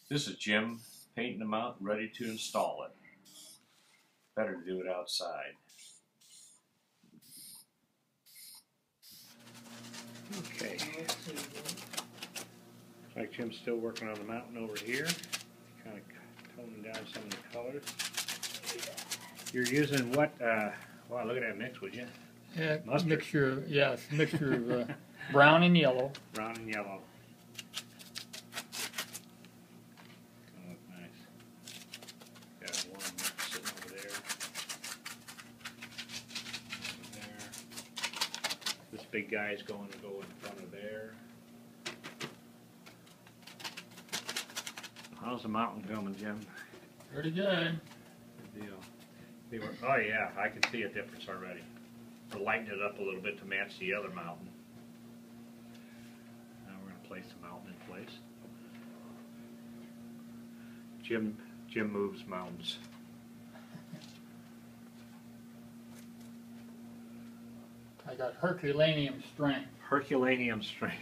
This is Jim painting them out, ready to install it. Better to do it outside. Okay. Looks like Jim's still working on the mountain over here. Kind of toning down some of the colors. You're using what? Wow, look at that mix, would you? Yeah, Mustard. mixture. Yes, mixture of brown and yellow. Brown and yellow. Oh, nice. Got one sitting over there. Over there. This big guy's going to go in front of there. How's the mountain coming, Jim? Pretty good. Good deal. Oh yeah, I can see a difference already. We're lightening it up a little bit to match the other mountain. Now we're going to place the mountain in place. Jim moves mountains. I got Herculaneum strength. Herculaneum strength.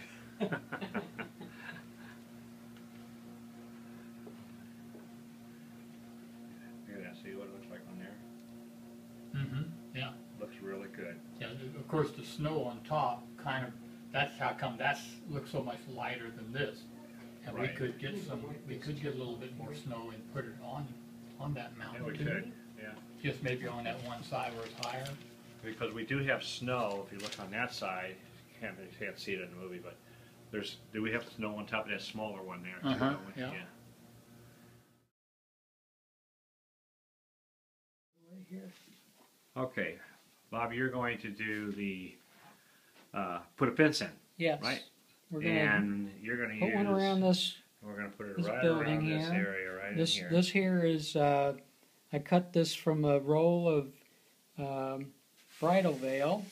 See what it looks like on there? Mm-hmm. Yeah. Looks really good. Yeah. Of course, the snow on top kind of. That's how come that looks so much lighter than this. And right. we could get a little bit more snow and put it on that mountain. Yeah, we too. could. Yeah. Just maybe on that one side where it's higher. Because we do have snow. If you look on that side, you can't see it in the movie, but do we have snow on top of that smaller one there? Too, Uh-huh. Yeah. Okay, Bob, you're going to do the put a fence in, Yes. right? We're gonna And you're going to put use. one around this. We're going to put it this right building around this here. area, right This in here. this here is I cut this from a roll of bridal veil,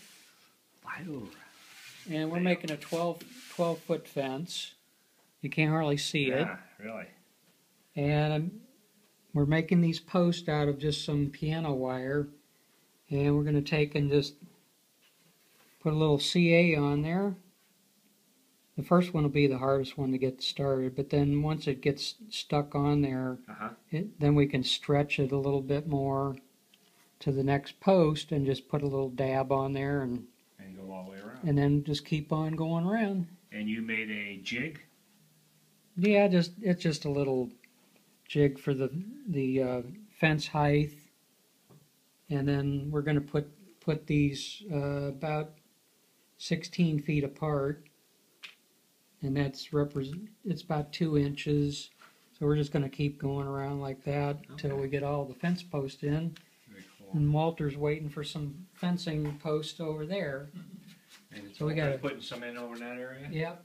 Wow. and we're Veil. making a 12-foot fence. You can't hardly see it, Yeah, really. and we're making these posts out of just some piano wire, and we're going to take and just put a little CA on there. The first one will be the hardest one to get started, but then once it gets stuck on there, then we can stretch it a little bit more to the next post and just put a little dab on there and go all the way around. and then just keep on going around. And you made a jig? Yeah, it's just a little jig for the fence height, and then we're going to put these about 16 feet apart. And it's about 2 inches. So we're just going to keep going around like that until we get all the fence posts in. Very cool. And Walter's waiting for some fencing posts over there. And So we gotta- putting some in over in that area? Yep.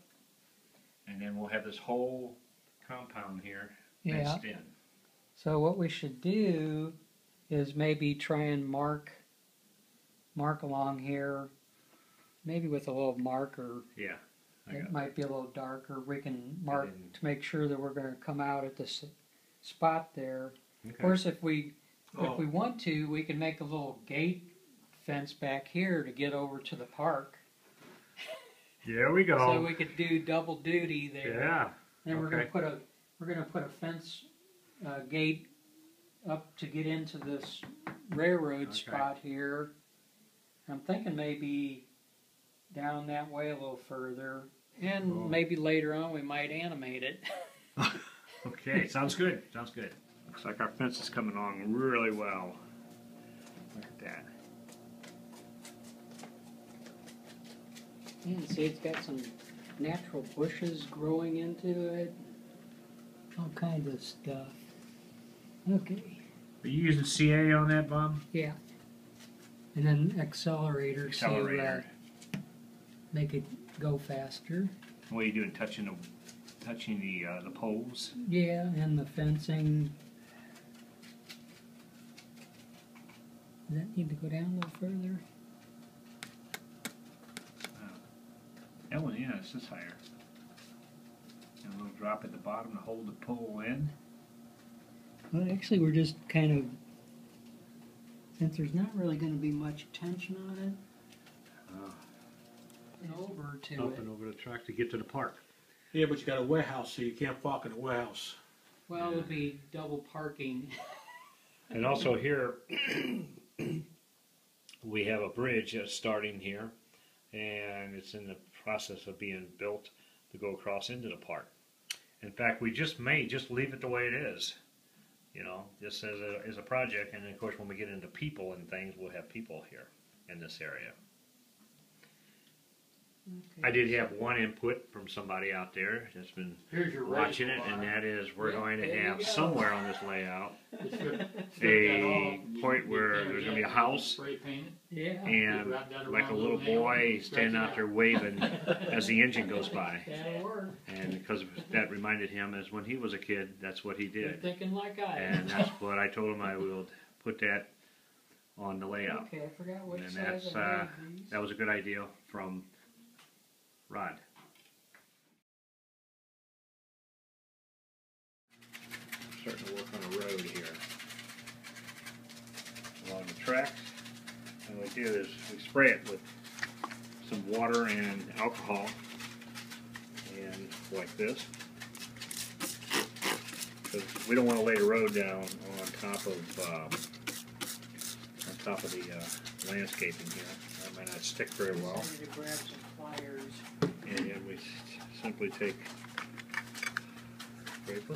And then we'll have this whole compound here Yeah. fenced in. So what we should do is maybe try and mark along here, maybe with a little marker. Yeah. It might be a little darker. We can mark then- to make sure that we're going to come out at this spot there. Okay. Of course, if we want to, we can make a little gate fence back here to get over to the park. Here we go. So we could do double duty there. Yeah. Then we're Okay. gonna put a fence gate up to get into this railroad Okay. spot here. I'm thinking maybe down that way a little further, and Cool. maybe later on we might animate it. Okay, sounds good. Sounds good. Looks like our fence is coming along really well. Look at that. Yeah, see, it's got some natural bushes growing into it. All kinds of stuff. Okay. Are you using CA on that, Bob? Yeah. And then accelerator Accelerator. to make it go faster. What are you doing? Touching the poles? Yeah, and the fencing. Does that need to go down a little further? That one, yeah, it's just higher. And a little drop at the bottom to hold the pole in. Well, actually, we're just kind of, since there's not really going to be much tension on it, and over to Up it. and over the track to get to the park. Yeah, but you got a warehouse, so you can't park in a warehouse. Well, it would be double parking. And also here, we have a bridge that's starting here, and it's in the process of being built to go across into the park. In fact, we may just leave it the way it is, you know, just as a project. And of course, when we get into people and things, we'll have people here in this area. I did have one input from somebody out there that's been Here's your watching it, razor and wire. that is we're Yeah, going to there you have go. somewhere on this layout Just strip that a off. point where You there's can gonna be a get house spray painted. Yeah. and wrap that like around a a little little nail, boy stretch standing it out out. there waving as the engine goes by. That'll work. And because that reminded him as when he was a kid, that's what he You're did. thinking like I And am. that's what I told him I will put that on the layout. Okay, I forgot what And size that's, I made these. that was a good idea from Rod. Starting to work on a road here along the tracks. And what we do is we spray it with some water and alcohol, and like this, because we don't want to lay the road down on top of the landscaping here. That might not stick very well. I need to grab some pliers. And we simply take paper,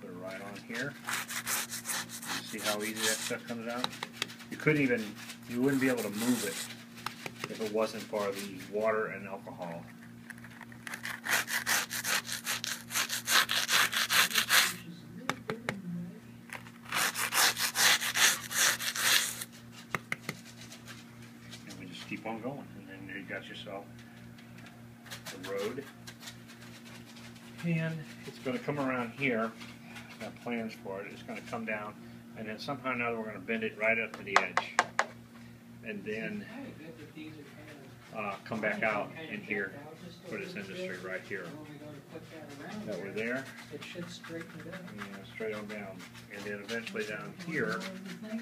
put it right on here. You see how easy that stuff comes out? You wouldn't be able to move it if it wasn't for the water and alcohol. And we just keep on going, and then you got yourself the road. And it's going to come around here. I've got plans for it. It's going to come down, and then somehow or another we're going to bend it right up to the edge, and then come back out in here for this industry right here. That we're there, It should straighten it out. and straight on down, and then eventually down here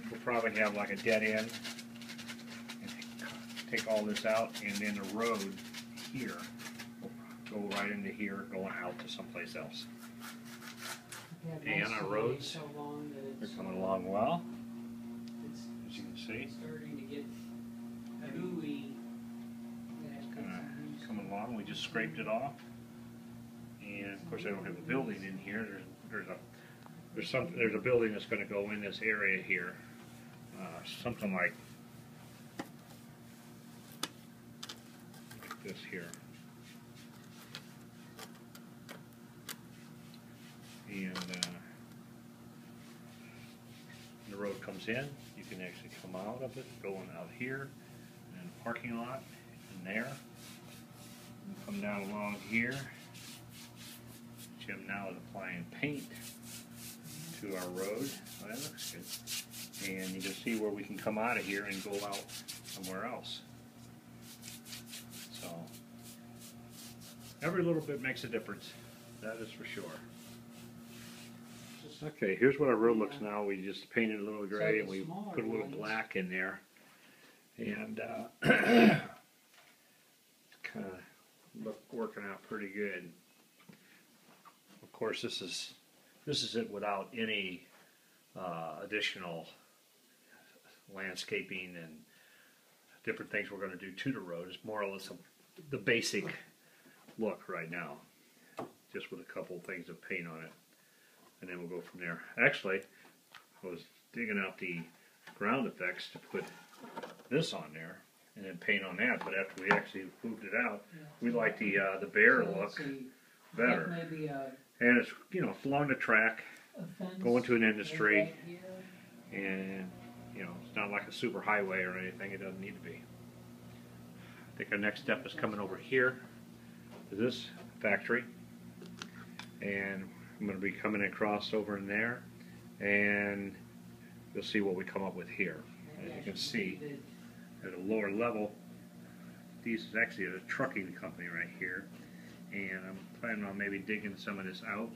we'll probably have like a dead end, and take all this out, and then the road here will go right into here, going out to someplace else. And our roads are coming along well, as you can see. Starting to get gooey. It's kind of coming along. We just scraped it off, and of course I don't have a building in here. There's a building that's going to go in this area here, something like this here. And the road comes in, you can actually come out of it, going out here, and parking lot, and there. And come down along here. Jim now is applying paint to our road. Well, that looks good. And you can see where we can come out of here and go out somewhere else. So, every little bit makes a difference. That is for sure. Okay, here's what our road looks now. We just painted a little gray and we put a little black in there. And kind of working out pretty good. Of course, this is it without any additional landscaping and different things we're going to do to the road. It's more or less the basic look right now, just with a couple things of paint on it. And then we'll go from there. Actually, I was digging out the ground effects to put this on there and then paint on that. But after we actually moved it out, we like the bear look better. Maybe And it's, you know, it's along the track, going to an industry, right here. and you know, it's not like a super highway or anything. It doesn't need to be. I think our next step is coming over here to this factory, and I'm going to be coming across over in there, and you'll see what we come up with here. As you can see, at a lower level, this is actually a trucking company right here, and I'm planning on maybe digging some of this out.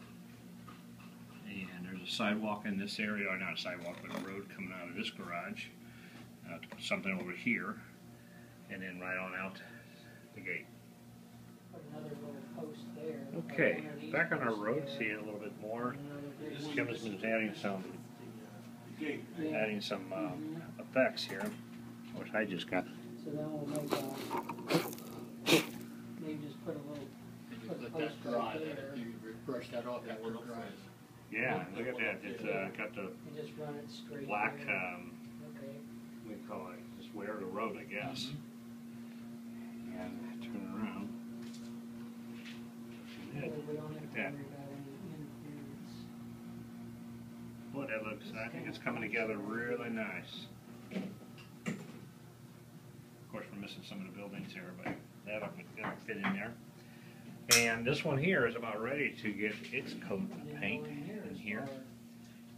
And there's a sidewalk in this area, or not a sidewalk, but a road coming out of this garage to put something over here, and then right on out the gate. Put another little post there. Okay, One of these back on our posts road, there, seeing a little bit more. and another big one Jim's been adding some Mhm. effects here, which I just got. So then we'll make maybe just put a little, And you Put a let post that dry, right that there. you brush that off after it dries. Yeah, look at that. It's got the and just run it straight black. there. Okay. We call it just wear the road, I guess. And turn around. So And we don't have to Yeah. worry about any interference. boy, that looks. I think it's coming together really nice. Of course, we're missing some of the buildings here, but that'll fit in there. And this one here is about ready to get its coat of Didn't paint go in here in as here. far.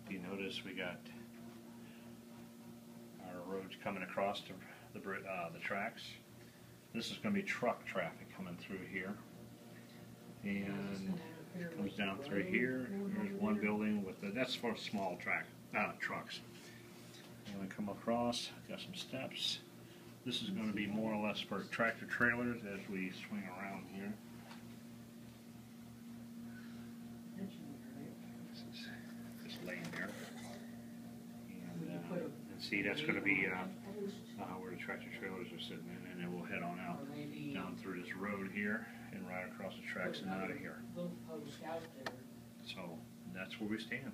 If you notice, we got our roads coming across the tracks. This is going to be truck traffic coming through here, and it comes down through here. There's one building with that's for small trucks. And we come across, got some steps. This is going to be more or less for tractor trailers as we swing around here. This is just laying there. And see, that's going to be where the tractor trailers are sitting in, and then we'll head on out Or maybe down through this road here and right across the tracks and out of here. little post out there. So that's where we stand.